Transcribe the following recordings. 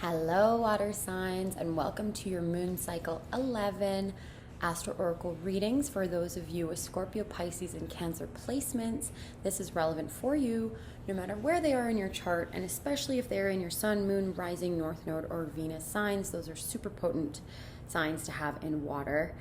Hello, water signs, and welcome to your moon cycle 11 Astro Oracle readings for those of you with Scorpio, Pisces, and Cancer placements. This is relevant for you no matter where they are in your chart, and especially if they're in your Sun, Moon, Rising, North Node, or Venus signs. Those are super potent signs to have in water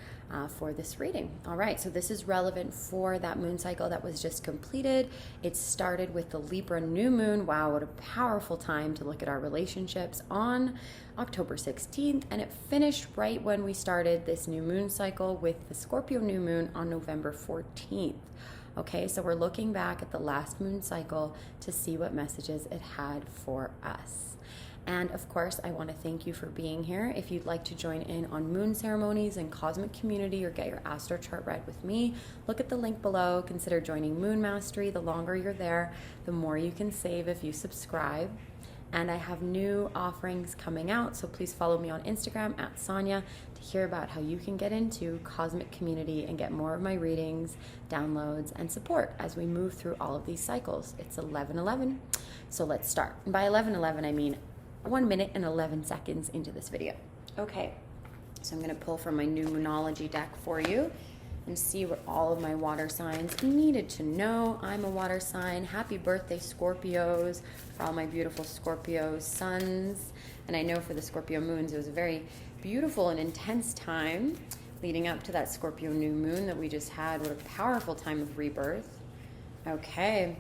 for this reading. All right, so this is relevant for that moon cycle that was just completed. It started with the Libra new moon. Wow, what a powerful time to look at our relationships on October 16th, and it finished right when we started this new moon cycle with the Scorpio new moon on November 14th. Okay, so we're looking back at the last moon cycle to see what messages it had for us. And of course, I want to thank you for being here. If you'd like to join in on moon ceremonies and cosmic community or get your astro chart read with me, look at the link below. Consider joining Moon Mastery. The longer you're there, the more you can save if you subscribe. And I have new offerings coming out, so please follow me on Instagram at Sanja to hear about how you can get into cosmic community and get more of my readings, downloads, and support as we move through all of these cycles. It's 11:11, so let's start. And by 11:11, I mean 1 minute and 11 seconds into this video. Okay, so I'm going to pull from my new Moonology deck for you and see what all of my water signs needed to know. I'm a water sign. Happy birthday, Scorpios, for all my beautiful Scorpio suns. And I know for the Scorpio moons, it was a very beautiful and intense time leading up to that Scorpio new moon that we just had. What a powerful time of rebirth. Okay.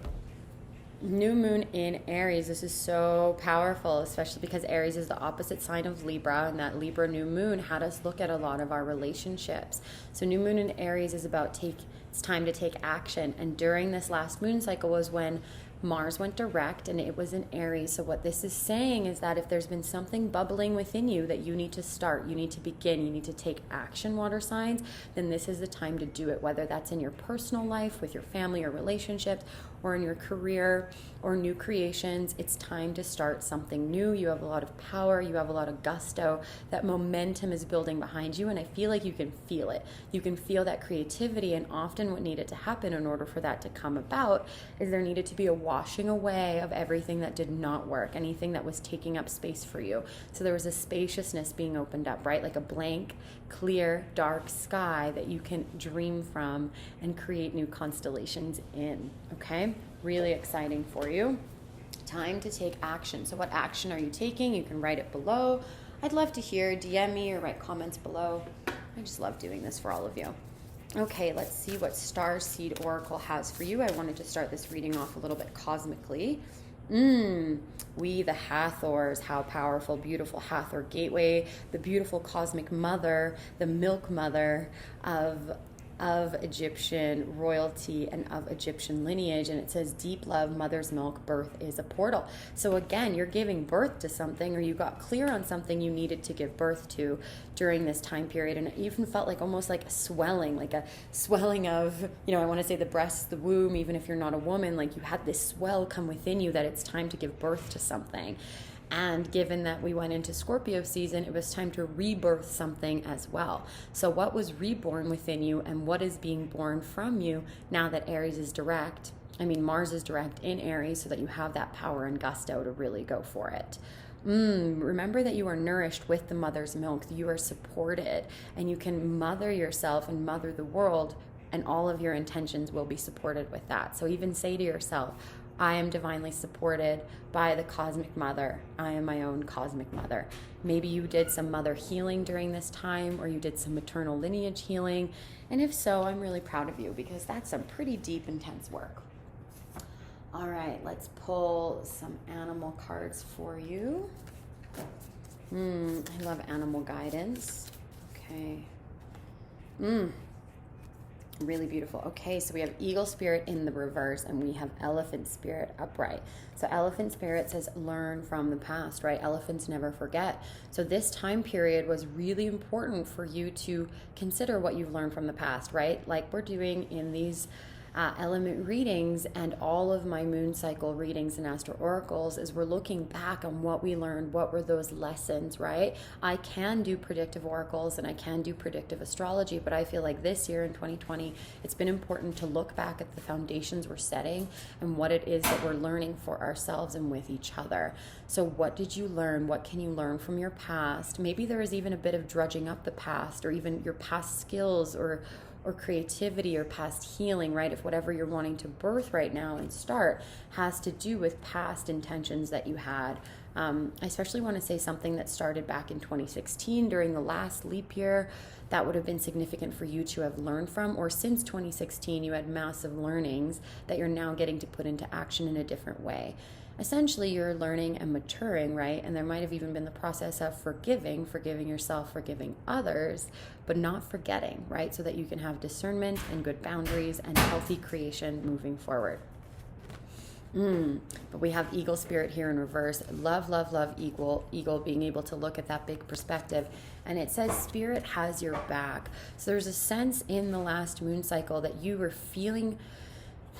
New moon in Aries. This is so powerful, especially because Aries is the opposite sign of Libra, and that Libra new moon had us look at a lot of our relationships. So new moon in Aries is about it's time to take action. And during this last moon cycle was when Mars went direct and it was in Aries. So what this is saying is that if there's been something bubbling within you that you need to start, you need to begin, you need to take action, water signs, then this is the time to do it, whether that's in your personal life, with your family or relationships, or in your career or new creations. It's time to start something new. You have a lot of power, you have a lot of gusto, that momentum is building behind you, and I feel like you can feel it. You can feel that creativity, and often what needed to happen in order for that to come about is there needed to be a washing away of everything that did not work, anything that was taking up space for you. So there was a spaciousness being opened up, right? Like a blank, clear, dark sky that you can dream from and create new constellations in, okay? Really exciting for you. Time to take action. So what action are you taking? You can write it below. I'd love to hear. DM me or write comments below. I just love doing this for all of you. Okay, let's see what Star Seed Oracle has for you. I wanted to start this reading off a little bit cosmically. We the Hathors, how powerful, beautiful Hathor gateway, the beautiful cosmic mother, the milk mother of Egyptian royalty and of Egyptian lineage. And it says deep love, mother's milk, birth is a portal. So again, you're giving birth to something, or you got clear on something you needed to give birth to during this time period. And it even felt like almost like a swelling of, I want to say the breasts, the womb, even if you're not a woman, like you had this swell come within you that it's time to give birth to something. And given that we went into Scorpio season, it was time to rebirth something as well. So what was reborn within you and what is being born from you now that Aries is direct? Mars is direct in Aries, so that you have that power and gusto to really go for it. Remember that you are nourished with the mother's milk. You are supported, and you can mother yourself and mother the world, and all of your intentions will be supported with that. So even say to yourself, I am divinely supported by the cosmic mother. I am my own cosmic mother. Maybe you did some mother healing during this time, or you did some maternal lineage healing. And if so, I'm really proud of you, because that's some pretty deep, intense work. All right, let's pull some animal cards for you. I love animal guidance. Okay. Really beautiful. Okay, so we have eagle spirit in the reverse, and we have elephant spirit upright. So elephant spirit says learn from the past, right? Elephants never forget. So this time period was really important for you to consider what you've learned from the past, right? Like we're doing in these element readings and all of my moon cycle readings and astro oracles is we're looking back on what we learned, what were those lessons, right? I can do predictive oracles and I can do predictive astrology, but I feel like this year in 2020, it's been important to look back at the foundations we're setting and what it is that we're learning for ourselves and with each other. So what did you learn? What can you learn from your past? Maybe there is even a bit of drudging up the past, or even your past skills or creativity or past healing, right? If whatever you're wanting to birth right now and start has to do with past intentions that you had. I especially want to say something that started back in 2016 during the last leap year. That would have been significant for you to have learned from, or since 2016 you had massive learnings that you're now getting to put into action in a different way. Essentially, you're learning and maturing, right? And there might have even been the process of forgiving yourself, forgiving others, but not forgetting, right? So that you can have discernment and good boundaries and healthy creation moving forward. But we have eagle spirit here in reverse. Love, love, love eagle being able to look at that big perspective. And it says spirit has your back. So there's a sense in the last moon cycle that you were feeling.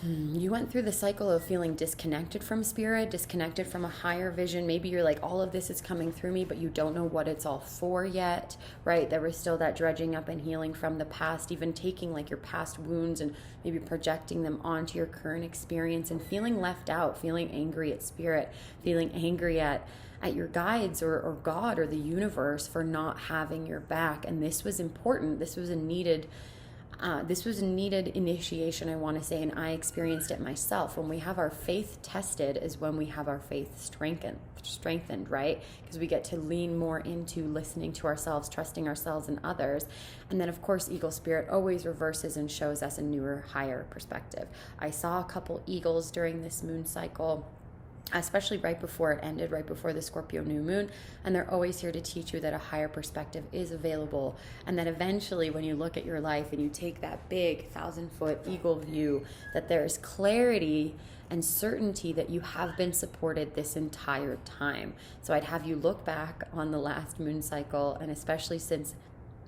You went through the cycle of feeling disconnected from spirit, disconnected from a higher vision. Maybe you're like, all of this is coming through me, but you don't know what it's all for yet, right? There was still that dredging up and healing from the past, even taking like your past wounds and maybe projecting them onto your current experience and feeling left out, feeling angry at spirit, feeling angry at your guides or God or the universe for not having your back. And this was important. This was a needed initiation, I want to say, and I experienced it myself. When we have our faith tested is when we have our faith strengthened, right? Because we get to lean more into listening to ourselves, trusting ourselves and others. And then, of course, eagle spirit always reverses and shows us a newer, higher perspective. I saw a couple eagles during this moon cycle, especially right before it ended, right before the Scorpio new moon. And they're always here to teach you that a higher perspective is available. And that eventually when you look at your life and you take that big 1,000-foot eagle view, that there's clarity and certainty that you have been supported this entire time. So I'd have you look back on the last moon cycle, and especially since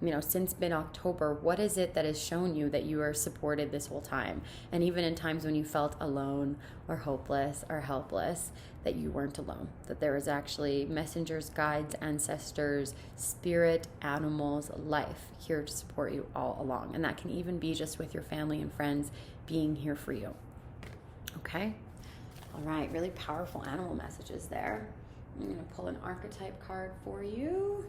mid-October, what is it that has shown you that you are supported this whole time? And even in times when you felt alone or hopeless or helpless, that you weren't alone, that there was actually messengers, guides, ancestors, spirit, animals, life here to support you all along. And that can even be just with your family and friends being here for you. Okay? All right, really powerful animal messages there. I'm going to pull an archetype card for you.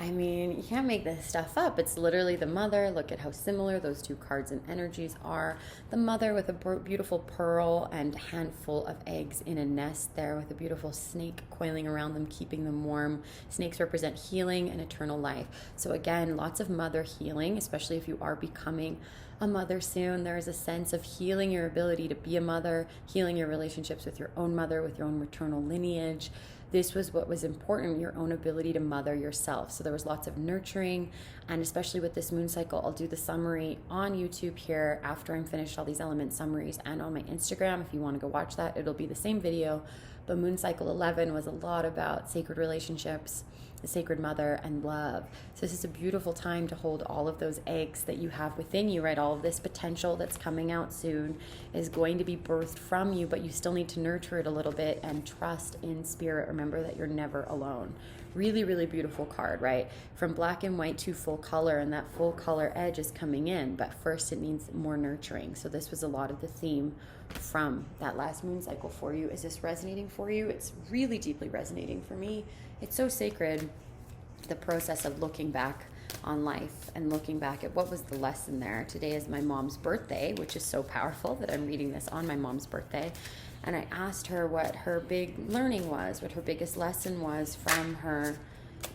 I mean, you can't make this stuff up. It's literally the mother. Look at how similar those two cards and energies are. The mother with a beautiful pearl and a handful of eggs in a nest there with a beautiful snake coiling around them, keeping them warm. Snakes represent healing and eternal life. So again, lots of mother healing, especially if you are becoming a mother soon. There is a sense of healing your ability to be a mother, healing your relationships with your own mother, with your own maternal lineage. This was what was important, your own ability to mother yourself. So there was lots of nurturing, and especially with this moon cycle, I'll do the summary on YouTube here after I'm finished all these element summaries, and on my Instagram. If you want to go watch that, it'll be the same video. But moon cycle 11 was a lot about sacred relationships, the sacred mother, and love. So this is a beautiful time to hold all of those eggs that you have within you, right? All of this potential that's coming out soon is going to be birthed from you, but you still need to nurture it a little bit and trust in spirit. Remember that you're never alone. Really, really beautiful card, right? From black and white to full color, and that full color edge is coming in, but first it needs more nurturing. So this was a lot of the theme from that last moon cycle for you. Is this resonating for you? It's really deeply resonating for me. It's so sacred, the process of looking back on life and looking back at what was the lesson there. Today is my mom's birthday, which is so powerful that I'm reading this on my mom's birthday. And I asked her what her big learning was, what her biggest lesson was from her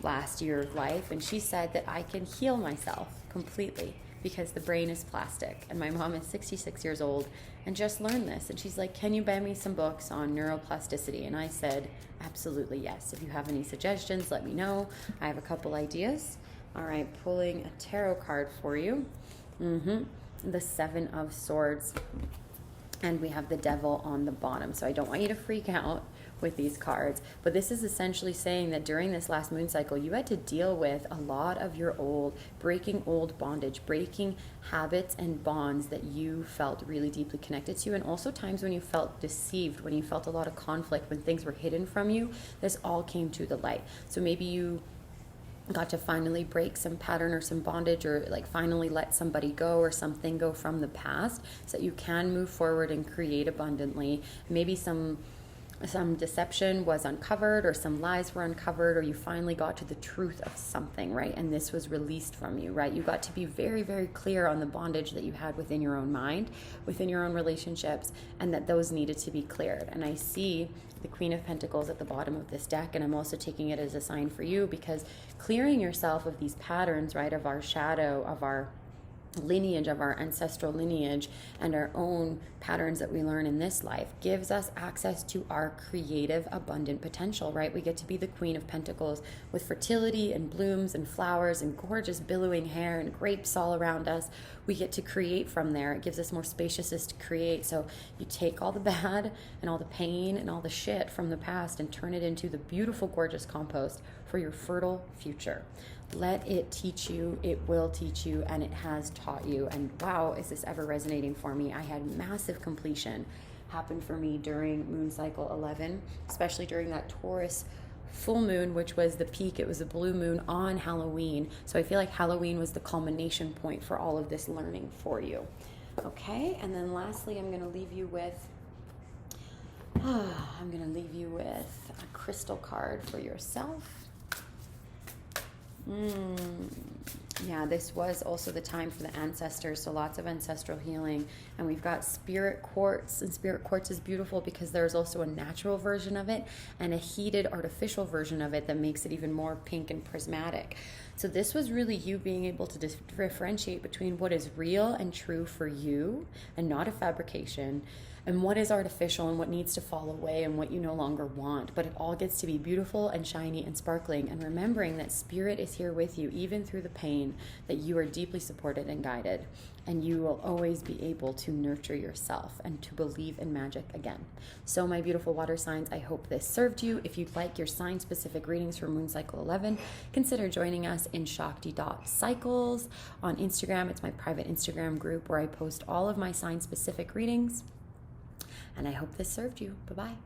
last year of life. And she said that I can heal myself completely because the brain is plastic. And my mom is 66 years old and just learned this. And she's like, can you buy me some books on neuroplasticity? And I said, absolutely yes. If you have any suggestions, let me know. I have a couple ideas. All right, pulling a tarot card for you. The Seven of Swords. and we have the devil on the bottom. So I don't want you to freak out with these cards, but this is essentially saying that during this last moon cycle, you had to deal with a lot of your breaking old bondage, breaking habits and bonds that you felt really deeply connected to, and also times when you felt deceived, when you felt a lot of conflict, when things were hidden from you. This all came to the light. So maybe you got to finally break some pattern or some bondage, or like finally let somebody go or something go from the past, so that you can move forward and create abundantly. Maybe some deception was uncovered, or some lies were uncovered, or you finally got to the truth of something, right? And this was released from you, right? You got to be very, very clear on the bondage that you had within your own mind, within your own relationships, and that those needed to be cleared. And I see the Queen of Pentacles at the bottom of this deck, and I'm also taking it as a sign for you, because clearing yourself of these patterns, right, of our shadow, of our lineage, of our ancestral lineage, and our own patterns that we learn in this life, gives us access to our creative, abundant potential, right? We get to be the Queen of Pentacles with fertility and blooms and flowers and gorgeous billowing hair and grapes all around us. We get to create from there. It gives us more spaciousness to create. So you take all the bad and all the pain and all the shit from the past and turn it into the beautiful, gorgeous compost for your fertile future. Let it teach you, it will teach you, and it has taught you. And wow, is this ever resonating for me? I had massive completion happen for me during moon cycle 11, especially during that Taurus full moon, which was the peak. It was a blue moon on Halloween. So I feel like Halloween was the culmination point for all of this learning for you. Okay, and then lastly, I'm going to leave you with a crystal card for yourself. Yeah, this was also the time for the ancestors, so lots of ancestral healing. And we've got spirit quartz, and spirit quartz is beautiful because there's also a natural version of it and a heated artificial version of it that makes it even more pink and prismatic. So this was really you being able to differentiate between what is real and true for you and not a fabrication, and what is artificial and what needs to fall away and what you no longer want. But it all gets to be beautiful and shiny and sparkling, and remembering that spirit is here with you even through the pain, that you are deeply supported and guided, and you will always be able to nurture yourself and to believe in magic again. So my beautiful water signs, I hope this served you. If you'd like your sign-specific readings for moon cycle 11, consider joining us in Shakti.cycles on Instagram. It's my private Instagram group where I post all of my sign-specific readings. And I hope this served you. Bye-bye.